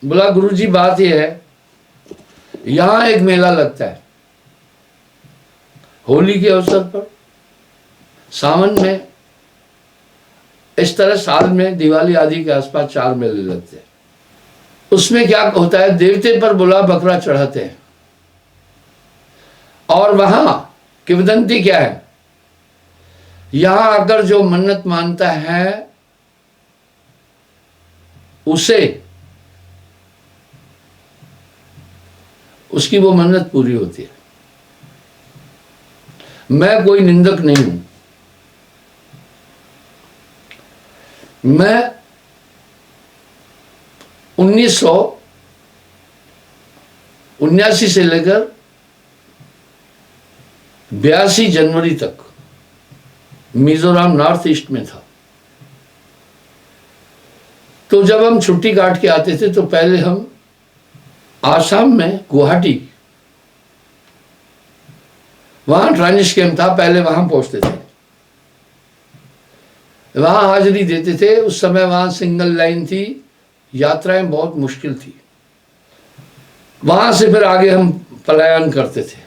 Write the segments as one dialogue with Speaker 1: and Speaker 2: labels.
Speaker 1: बोला गुरुजी बात यह है, यहां एक मेला लगता है होली के अवसर पर, सावन में, इस तरह साल में दिवाली आदि के आसपास 4 मेले लगते हैं। उसमें क्या होता है, देवते पर बोला बकरा चढ़ाते हैं, और वहां किंवदंती क्या है, यहां आकर जो मन्नत मानता है उसे उसकी वो मन्नत पूरी होती है। मैं कोई निंदक नहीं हूं, मैं 1979 से लेकर 82 जनवरी तक मिजोरम नॉर्थ ईस्ट में था। तो जब हम छुट्टी काट के आते थे तो पहले हम आसाम में गुवाहाटी, वहां ट्रांजिट कैंप था, पहले वहां पहुंचते थे, वहां हाजिरी देते थे। उस समय वहां सिंगल लाइन थी, यात्राएं बहुत मुश्किल थी। वहां से फिर आगे हम पलायन करते थे,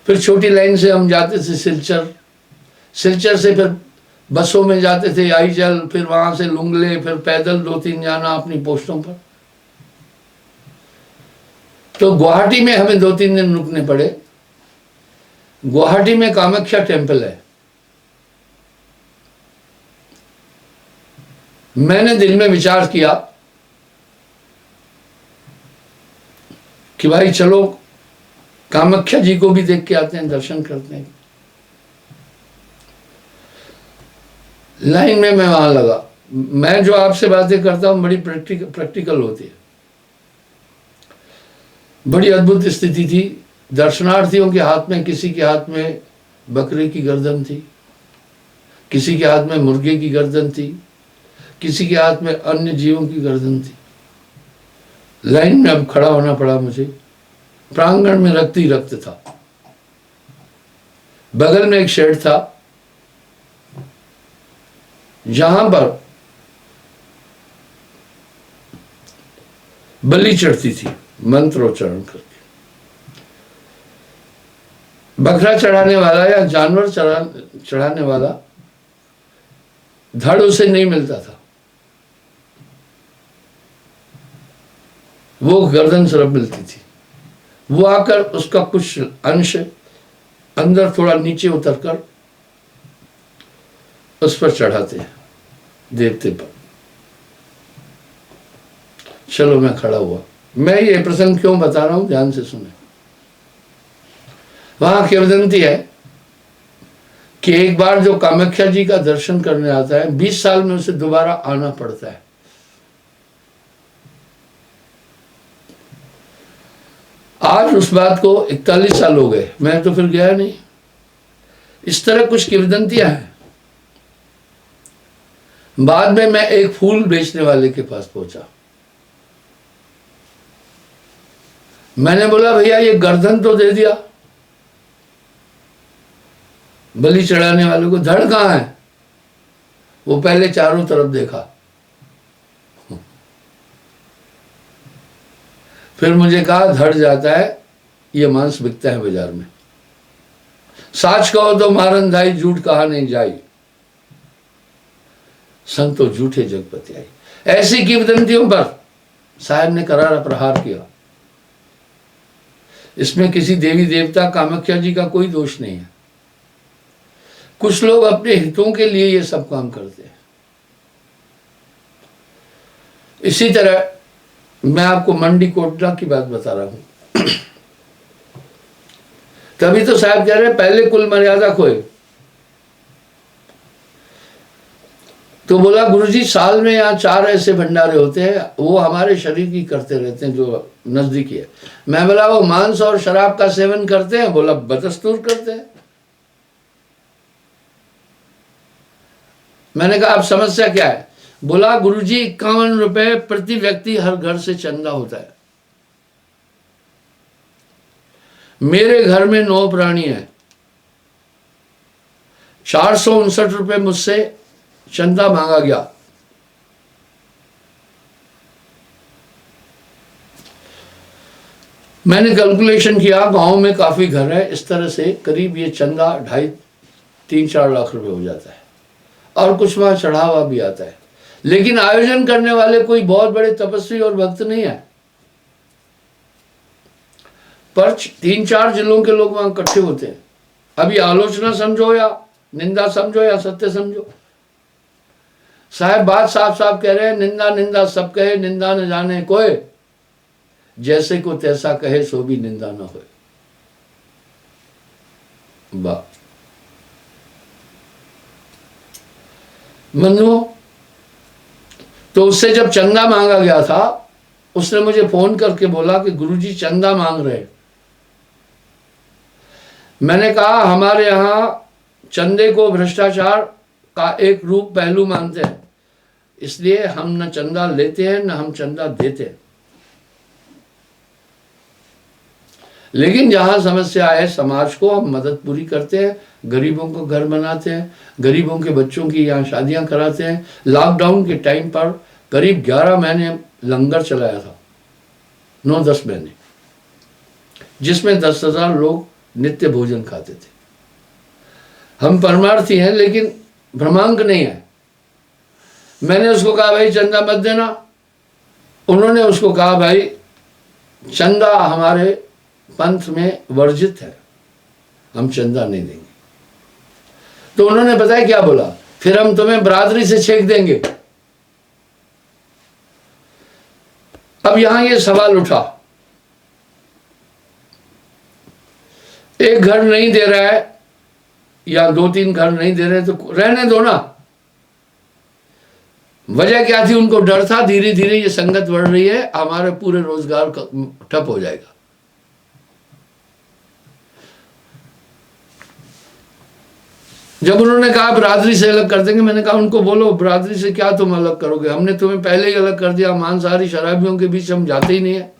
Speaker 1: फिर छोटी लाइन से हम जाते थे सिलचर, सिलचर से फिर बसों में जाते थे आईजल, फिर वहां से लुंगले, फिर पैदल 2-3 जाना अपनी पोस्टों पर। तो गुवाहाटी में हमें 2-3 दिन रुकने पड़े। गुवाहाटी में कामाख्या टेम्पल है। मैंने दिल में विचार किया कि भाई चलो कामाख्या जी को भी देख के आते हैं, दर्शन करते हैं। लाइन में मैं वहां लगा। मैं जो आपसे बातें करता हूं बड़ी प्रैक्टिकल होती है। बड़ी अद्भुत स्थिति थी। दर्शनार्थियों के हाथ में, किसी के हाथ में बकरे की गर्दन थी, किसी के हाथ में मुर्गे की गर्दन थी, किसी के हाथ में अन्य जीवों की गर्दन थी। लाइन में अब खड़ा होना पड़ा मुझे। प्रांगण में रक्त ही रक्त था। बगल में एक शेड था जहां पर बलि चढ़ती थी मंत्रोच्चारण करके। बकरा चढ़ाने वाला या जानवर चढ़ाने वाला धड़ उसे नहीं मिलता था, वो गर्दन सिर्फ मिलती थी। वो आकर उसका कुछ अंश अंदर थोड़ा नीचे उतरकर उस पर चढ़ाते हैं देवते पर। चलो मैं खड़ा हुआ। मैं ये प्रसंग क्यों बता रहा हूं, ध्यान से सुने। वहां किंवदंती है कि एक बार जो कामाख्या जी का दर्शन करने आता है 20 साल में उसे दोबारा आना पड़ता है। आज उस बात को 41 साल हो गए, मैं तो फिर गया नहीं। इस तरह कुछ किंवदंतियां हैं। बाद में मैं एक फूल बेचने वाले के पास पहुंचा। मैंने बोला भैया ये गर्दन तो दे दिया बलि चढ़ाने वाले को, धड़ कहां है? वो पहले चारों तरफ देखा, फिर मुझे कहा धड़ जाता है, ये मांस बिकता है बाजार में। साच कहो तो मारन धाई, झूठ कहा नहीं जाई, संतो झूठे जगपति आई। ऐसी किंवदंतियों पर साहब ने करारा प्रहार किया। इसमें किसी देवी देवता कामाख्या जी का कोई दोष नहीं है। कुछ लोग अपने हितों के लिए ये सब काम करते हैं। इसी तरह मैं आपको मंडी कोटला की बात बता रहा हूं। तभी तो साहब कह रहे हैं पहले कुल मर्यादा खोए। तो बोला गुरुजी साल में यहाँ 4 ऐसे भंडारे होते हैं, वो हमारे शरीर की करते रहते हैं जो नजदीकी है। मैं बोला वो मांस और शराब का सेवन करते हैं? बोला बदस्तूर करते हैं। मैंने कहा अब समस्या क्या है? बोला गुरुजी 51 रुपए प्रति व्यक्ति हर घर से चंदा होता है। मेरे घर में 9 प्राणी है, 459 रुपए मुझसे चंदा मांगा गया। मैंने कैलकुलेशन किया, गांव में काफ़ी घर है, इस तरह से करीब ये चंदा 2.5-3-4 लाख रुपए हो जाता है, और कुछ वहाँ चढ़ावा भी आता है। लेकिन आयोजन करने वाले कोई बहुत बड़े तपस्वी और भक्त नहीं है, पर 3-4 जिलों के लोग वहां इकट्ठे होते हैं। अभी आलोचना समझो या निंदा समझो या सत्य समझो, साहब बात साफ साफ कह रहे हैं, निंदा निंदा सब कहे, निंदा न जाने कोई, जैसे को तैसा कहे सो भी निंदा न होए। वाह मनु, तो उससे जब चंदा मांगा गया था, उसने मुझे फोन करके बोला कि गुरुजी चंदा मांग रहे। मैंने कहा हमारे यहां चंदे को भ्रष्टाचार का एक रूप पहलू मानते हैं, इसलिए हम न चंदा लेते हैं न हम चंदा देते हैं। लेकिन जहां समस्या है समाज को, हम मदद पूरी करते हैं, गरीबों को घर बनाते हैं, गरीबों के बच्चों की यहाँ शादियां कराते हैं। लॉकडाउन के टाइम पर करीब 11 महीने लंगर चलाया था, 9-10 महीने, जिसमें 10,000 लोग नित्य भोजन खाते थे। हम परमार्थी हैं लेकिन भ्रमांक नहीं है। मैंने उसको कहा भाई चंदा मत देना, उन्होंने उसको कहा भाई चंदा हमारे पंथ में वर्जित है, हम चंदा नहीं देंगे। तो उन्होंने बताया क्या बोला, फिर हम तुम्हें बरादरी से छेक देंगे। अब यहां ये सवाल उठा, एक घर नहीं दे रहा है या 2-3 घर नहीं दे रहे तो रहने दो ना। वजह क्या थी, उनको डर था धीरे धीरे ये संगत बढ़ रही है, हमारे पूरे रोजगार ठप हो जाएगा। जब उन्होंने कहा बरादरी से अलग कर देंगे, मैंने कहा उनको बोलो बरादरी से क्या तुम अलग करोगे, हमने तुम्हें पहले ही अलग कर दिया, मांसाहारी शराबियों के बीच हम जाते ही नहीं है।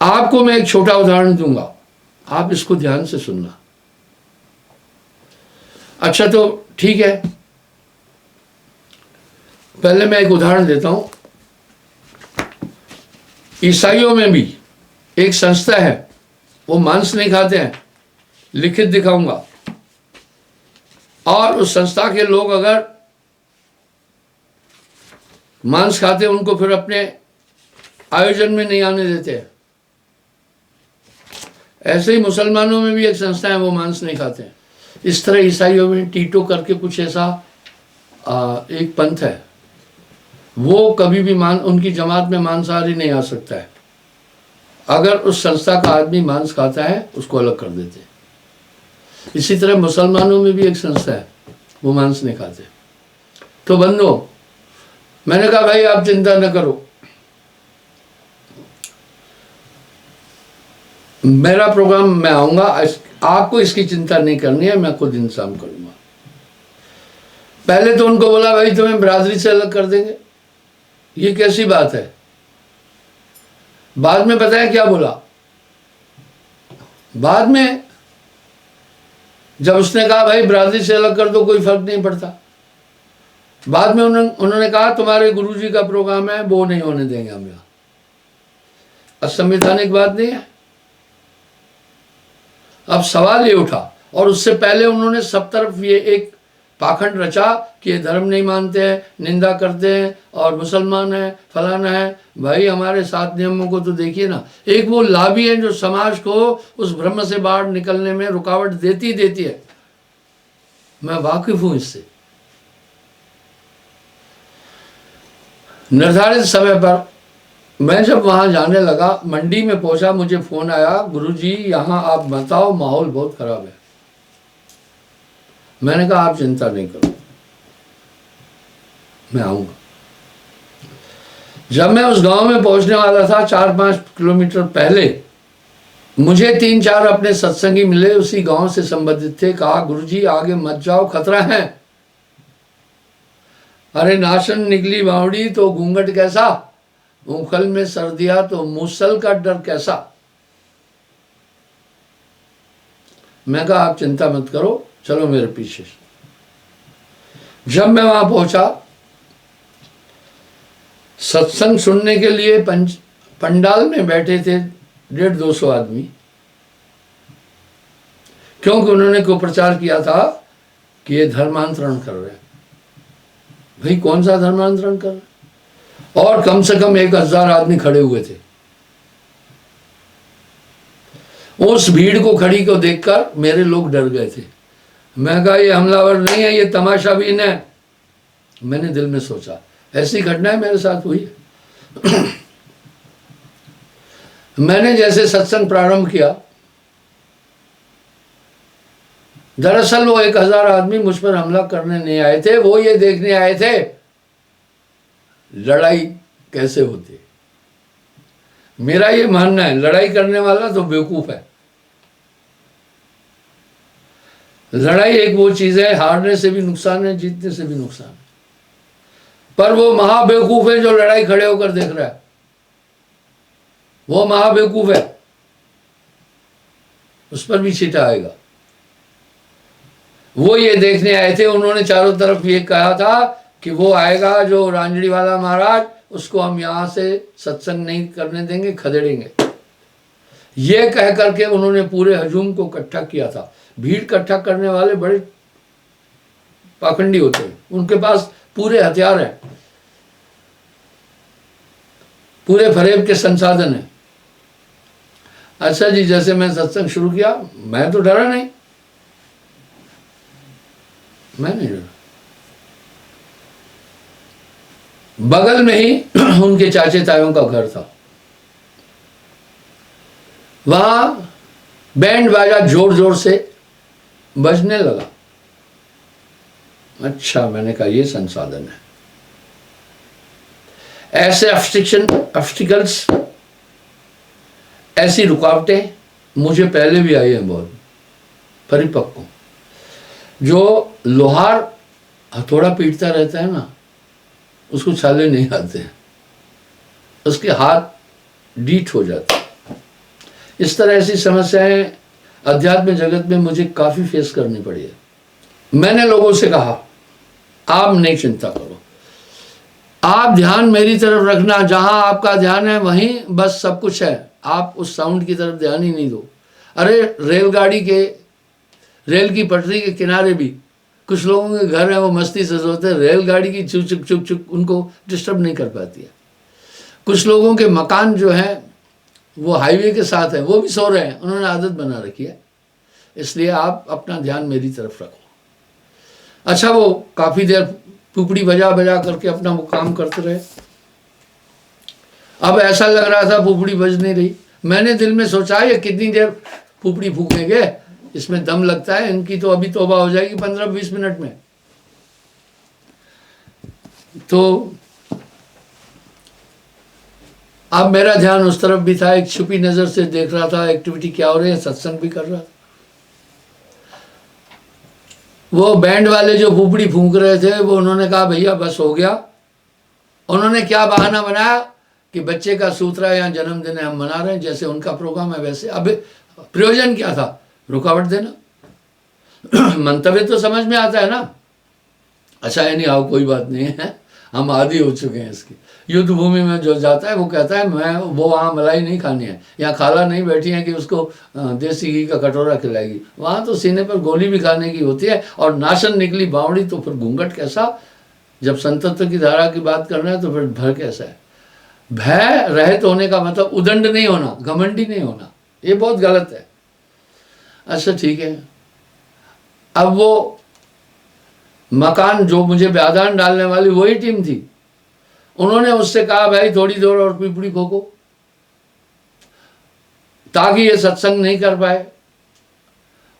Speaker 1: आपको मैं एक छोटा उदाहरण दूंगा, आप इसको ध्यान से सुनना। अच्छा तो ठीक है, पहले मैं एक उदाहरण देता हूं। ईसाइयों में भी एक संस्था है, वो मांस नहीं खाते हैं, लिखित दिखाऊंगा। और उस संस्था के लोग अगर मांस खाते हैं, उनको फिर अपने आयोजन में नहीं आने देते हैं। ऐसे ही मुसलमानों में भी एक संस्था है, वो मांस नहीं खाते हैं। इस तरह ईसाइयों में टीटो करके कुछ ऐसा एक पंथ है, वो कभी भी उनकी जमात में मांसाहारी नहीं आ सकता है। अगर उस संस्था का आदमी मांस खाता है, उसको अलग कर देते हैं। इसी तरह मुसलमानों में भी एक संस्था है, वो मांस नहीं खाते। तो बंदो, मैंने कहा भाई आप चिंता न करो, मेरा प्रोग्राम मैं आऊंगा, आपको इसकी चिंता नहीं करनी है, मैं खुद इंतजाम करूंगा। पहले तो उनको बोला भाई तुम्हें बरादरी से अलग कर देंगे, ये कैसी बात है। बाद में बताया क्या बोला, बाद में जब उसने कहा भाई बरादरी से अलग कर दो कोई फर्क नहीं पड़ता, बाद में उन्होंने कहा तुम्हारे गुरुजी का प्रोग्राम है, वो नहीं होने देंगे हम यहाँ। असंवैधानिक बात नहीं है। अब सवाल ये उठा, और उससे पहले उन्होंने सब तरफ ये एक पाखंड रचा कि ये धर्म नहीं मानते हैं, निंदा करते हैं, और मुसलमान है, फलाना है। भाई हमारे 7 नियमों को तो देखिए ना। एक वो लाभी है जो समाज को उस भ्रम से बाहर निकलने में रुकावट देती है। मैं वाकिफ हूं इससे। निर्धारित समय पर मैं जब वहां जाने लगा, मंडी में पहुंचा, मुझे फोन आया, गुरुजी यहाँ आप बताओ माहौल बहुत खराब है। मैंने कहा आप चिंता नहीं करो, मैं आऊंगा। जब मैं उस गांव में पहुंचने वाला था, 4-5 किलोमीटर पहले मुझे 3-4 अपने सत्संगी मिले, उसी गांव से संबंधित थे। कहा गुरुजी आगे मत जाओ, खतरा है। अरे नाशन निकली बावड़ी तो घूंघट कैसा, उखल में सर्दिया तो मूसल का डर कैसा। मैं कहा आप चिंता मत करो, चलो मेरे पीछे। जब मैं वहां पहुंचा सत्संग सुनने के लिए पंडाल में बैठे थे 150-200 आदमी, क्योंकि उन्होंने कुप्रचार किया था कि ये धर्मांतरण कर रहे हैं। भाई कौन सा धर्मांतरण कर रहे? और कम से कम 1000 आदमी खड़े हुए थे। उस भीड़ को खड़ी को देखकर मेरे लोग डर गए थे। मैं कहा ये हमलावर नहीं है, ये तमाशाबीन है। मैंने दिल में सोचा ऐसी घटनाएं मेरे साथ हुई है। मैंने जैसे सत्संग प्रारंभ किया, दरअसल वो 1000 आदमी मुझ पर हमला करने नहीं आए थे, वो ये देखने आए थे लड़ाई कैसे होती है। मेरा ये मानना है लड़ाई करने वाला तो बेवकूफ है। लड़ाई एक वो चीज है, हारने से भी नुकसान है, जीतने से भी नुकसान है। पर वो महाबेवकूफ है जो लड़ाई खड़े होकर देख रहा है, वो महाबेवकूफ है, उस पर भी छीटा आएगा। वो ये देखने आए थे, उन्होंने चारों तरफ ये कहा था कि वो आएगा जो रांजड़ी वाला महाराज, उसको हम यहां से सत्संग नहीं करने देंगे, खदेड़ेंगे। ये कह करके उन्होंने पूरे हजूम को इकट्ठा किया था। भीड़ इकट्ठा करने वाले बड़े पाखंडी होते हैं, उनके पास पूरे हथियार हैं, पूरे फरेब के संसाधन हैं। अच्छा जी, जैसे मैं सत्संग शुरू किया, मैं तो डरा नहीं, मैं नहीं डरा। बगल में ही उनके चाचे तायों का घर था, वहां बैंड बाजा जोर जोर से बजने लगा। अच्छा, मैंने कहा ये संसाधन है। ऐसे ऑब्स्टिकल्स, ऐसी रुकावटें मुझे पहले भी आई हैं बहुत परिपक्व। जो लोहार हथौड़ा पीटता रहता है ना, उसको छाले नहीं आते हैं, उसके हाथ डीठ हो जाते हैं। इस तरह ऐसी समस्याएं अध्यात्म जगत में मुझे काफी फेस करनी पड़ी है। मैंने लोगों से कहा आप नहीं चिंता करो, आप ध्यान मेरी तरफ रखना, जहां आपका ध्यान है वहीं बस सब कुछ है, आप उस साउंड की तरफ ध्यान ही नहीं दो। अरे रेल की पटरी के किनारे भी कुछ लोगों के घर है, वो मस्ती से सोते हैं, रेलगाड़ी की चुक चुक चुक चुक उनको डिस्टर्ब नहीं कर पाती है। कुछ लोगों के मकान जो है वो हाईवे के साथ है, वो भी सो रहे हैं, उन्होंने आदत बना रखी है। इसलिए आप अपना ध्यान मेरी तरफ रखो। अच्छा, वो काफी देर पुपड़ी बजा बजा करके अपना वो काम करते रहे। अब ऐसा लग रहा था पुपड़ी बज नहीं रही। मैंने दिल में सोचा ये कितनी देर पुपड़ी फूकेंगे, इसमें दम लगता है, इनकी तो अभी तौबा हो जाएगी 15-20 मिनट में। तो अब मेरा ध्यान उस तरफ भी था, एक छुपी नजर से देख रहा था एक्टिविटी क्या हो रही है, सत्संग भी कर रहा था। वो बैंड वाले जो पुपड़ी फूंक रहे थे, वो उन्होंने कहा भैया बस हो गया। उन्होंने क्या बहाना बनाया कि बच्चे का सूत्रा या जन्मदिन है, हम मना रहे हैं, जैसे उनका प्रोग्राम है वैसे। अब प्रयोजन क्या था, रुकावट देना। मंतव्य तो समझ में आता है ना। अच्छा है, नहीं आओ, कोई बात नहीं है, हम आदी हो चुके हैं इसकी। युद्ध भूमि में जो जाता है वो कहता है मैं वो वहाँ मलाई नहीं खानी है, यहाँ खाला नहीं बैठी है कि उसको देसी घी का कटोरा खिलाएगी, वहाँ तो सीने पर गोली भी खाने की होती है। और नाशन निकली बावड़ी तो फिर घूंघट कैसा, जब संतत्व की धारा की बात करना है तो फिर भय कैसा है। भय रहित होने का मतलब उदंड नहीं होना, घमंडी नहीं होना, ये बहुत गलत है। अच्छा ठीक है, अब वो मकान जो मुझे व्याधान डालने वाली वही टीम थी, उन्होंने उससे कहा भाई थोड़ी देर और पिपड़ी फूको ताकि ये सत्संग नहीं कर पाए।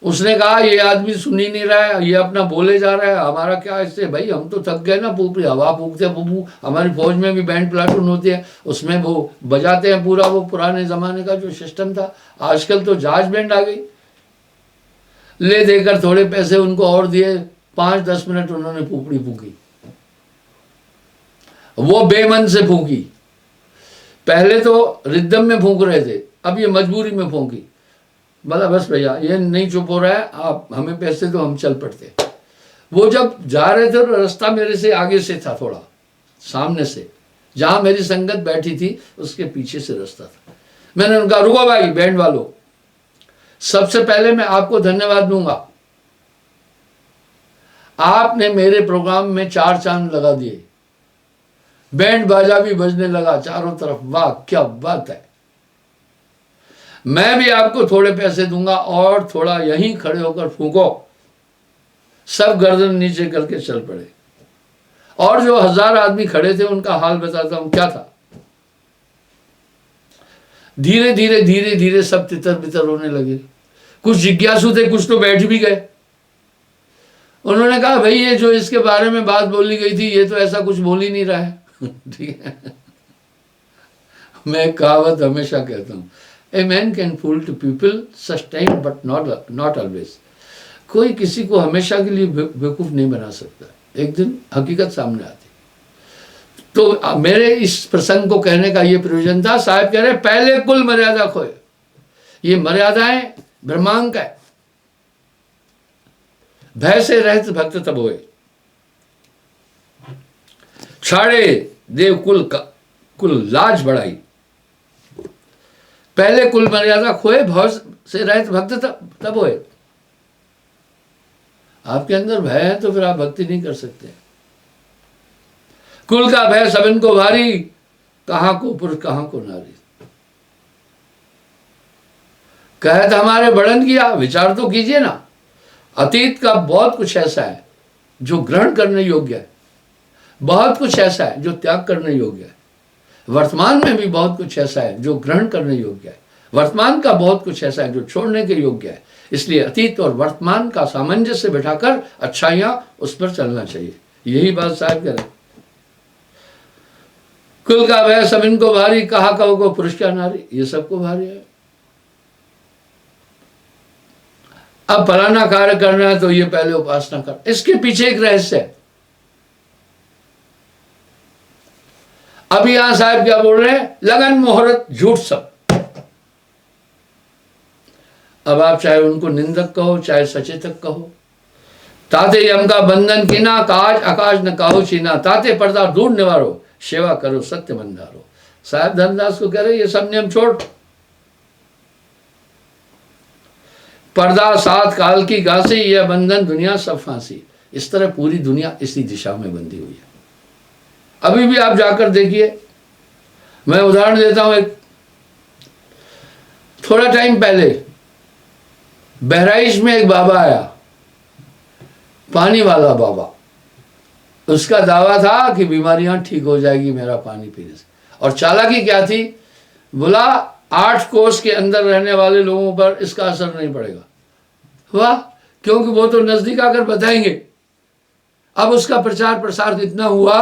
Speaker 1: उसने कहा ये आदमी सुन ही नहीं रहा है, ये अपना बोले जा रहा है, हमारा क्या इससे, भाई हम तो थक गए ना, पुपड़ी हवा फूकते फूफू। हमारी फौज में भी बैंड प्लाटून होती है, उसमें वो बजाते हैं पूरा वो पुराने जमाने का जो सिस्टम था। आजकल तो जहाज बैंड आ गई। ले देकर थोड़े पैसे उनको और दिए, 5-10 मिनट उन्होंने पुपड़ी फूकी, वो बेमन से फूकी। पहले तो रिदम में फूंक रहे थे, अब ये मजबूरी में फूंकी। बोला बस भैया ये नहीं चुप हो रहा है, आप हमें पैसे दो, हम चल पड़ते। वो जब जा रहे थे तो रास्ता मेरे से आगे से था, थोड़ा सामने से जहां मेरी संगत बैठी थी उसके पीछे से रास्ता था। मैंने उनका रुको भाई बैंड वालों, सबसे पहले मैं आपको धन्यवाद दूंगा, आपने मेरे प्रोग्राम में 4 चांद लगा दिए, बैंड बाजा भी बजने लगा चारों तरफ, वाह क्या बात है। मैं भी आपको थोड़े पैसे दूंगा और थोड़ा यहीं खड़े होकर फूंको। सब गर्दन नीचे करके चल पड़े और जो 1000 आदमी खड़े थे उनका हाल बताता हूं क्या था। धीरे धीरे धीरे धीरे सब तितर बितर होने लगे। कुछ जिज्ञासु थे, कुछ तो बैठ भी गए। उन्होंने कहा भाई ये जो इसके बारे में बात बोली गई थी ये तो ऐसा कुछ बोल ही नहीं रहा है। ठीक है, मैं एक कहावत हमेशा कहता हूं, a man can fool to people sustain but not always. कोई किसी को हमेशा के लिए बेवकूफ नहीं बना सकता, एक दिन हकीकत सामने आती। तो मेरे इस प्रसंग को कहने का ये प्रयोजन था। साहब कह रहे पहले कुल मर्यादा खोए। ये मर्यादाएं ब्रह्मांक है। भय से रहित भक्त तब होए, छाड़े देव कुल लाज बढ़ाई। पहले कुल मर्यादा खोए, भय से रहित भक्त तब होए। आपके अंदर भय है तो फिर आप भक्ति नहीं कर सकते। कुल का भय सबन को भारी, कहां को पुरुष कहां को नारी। कहत हमारे बढ़न किया, विचार तो कीजिए ना। अतीत का बहुत कुछ ऐसा है जो ग्रहण करने योग्य है, बहुत कुछ ऐसा है जो त्याग करने योग्य है। वर्तमान में भी बहुत कुछ ऐसा है जो ग्रहण करने योग्य है, वर्तमान का बहुत कुछ ऐसा है जो छोड़ने के योग्य है। इसलिए अतीत और वर्तमान का सामंजस्य बिठाकर अच्छाइयां उस पर चलना चाहिए। यही बात साहब कह रहे। कुल का भय सब इनको भारी, कहा कहो को पुरुष क्या नारी। ये सबको भारी है। अब फलाना कार्य करना है तो ये पहले उपासना कर। इसके पीछे एक रहस्य है। अभी यहां साहब क्या बोल रहे हैं, लगन मुहूर्त झूठ सब। अब आप चाहे उनको निंदक कहो चाहे सचेतक कहो। ताते यम का बंधन कीना, काज आकाश न काहो छीना। ताते पर्दा दूर निवारो, सेवा करो सत्य बंधारो। साहब धनदास को कह रहे ये सब नियम छोड़। पर्दा सात काल की घासी, यह बंधन दुनिया सब फांसी। इस तरह पूरी दुनिया इसी दिशा में बंधी हुई है। अभी भी आप जाकर देखिए। मैं उदाहरण देता हूं, एक थोड़ा टाइम पहले बहराइच में एक बाबा आया, पानी वाला बाबा। उसका दावा था कि बीमारियां ठीक हो जाएगी मेरा पानी पीने से। और चालाकी क्या थी, बोला 8 कोस के अंदर रहने वाले लोगों पर इसका असर नहीं पड़ेगा। वाह, क्योंकि वो तो नजदीक आकर बताएंगे। अब उसका प्रचार प्रसार इतना हुआ,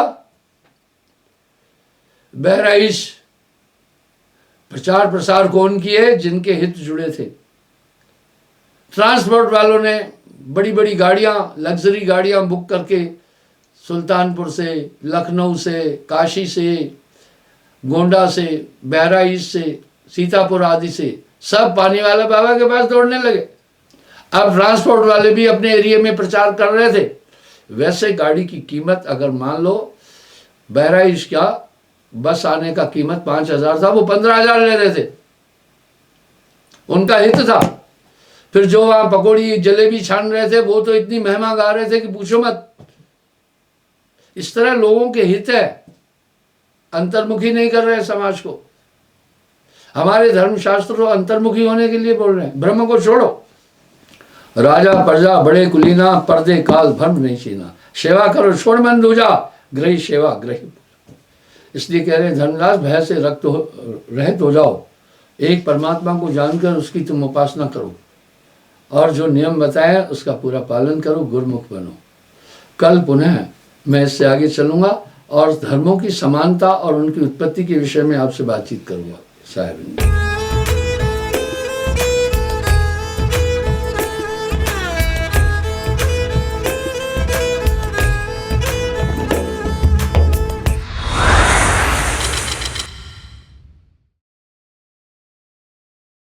Speaker 1: बहराइच प्रचार प्रसार कौन किए, जिनके हित जुड़े थे। ट्रांसपोर्ट वालों ने बड़ी बड़ी गाड़ियां, लग्जरी गाड़ियां बुक करके सुल्तानपुर से, लखनऊ से, काशी से, गोंडा से, बहराइच से, सीतापुर आदि से सब पानी वाला बाबा के पास दौड़ने लगे। अब ट्रांसपोर्ट वाले भी अपने एरिया में प्रचार कर रहे थे। वैसे गाड़ी की कीमत अगर मान लो बहराइच का बस आने का कीमत 5000 था, वो 15000 ले रहे थे। उनका हित था। फिर जो वहां पकौड़ी जलेबी छान रहे थे वो तो इतनी महिमा गा रहे थे कि पूछो मत। इस तरह लोगों के हित है, अंतर्मुखी नहीं कर रहे समाज को। हमारे धर्मशास्त्र तो अंतर्मुखी होने के लिए बोल रहे हैं। ब्रह्म को छोड़ो, राजा प्रजा बड़े कुलीना, पर्दे काल भ्रम नहीं छीना। सेवा करो छोड़ मन दूजा, ग्रही सेवा ग्रही। इसलिए कह रहे हैं धर्मदास, भय से रहित हो जाओ। एक परमात्मा को जानकर उसकी तुम उपासना करो और जो नियम बताया उसका पूरा पालन करो, गुरुमुख बनो। कल पुनः मैं इससे आगे चलूंगा और धर्मों की समानता और उनकी उत्पत्ति के विषय में आपसे बातचीत करूंगा साहब।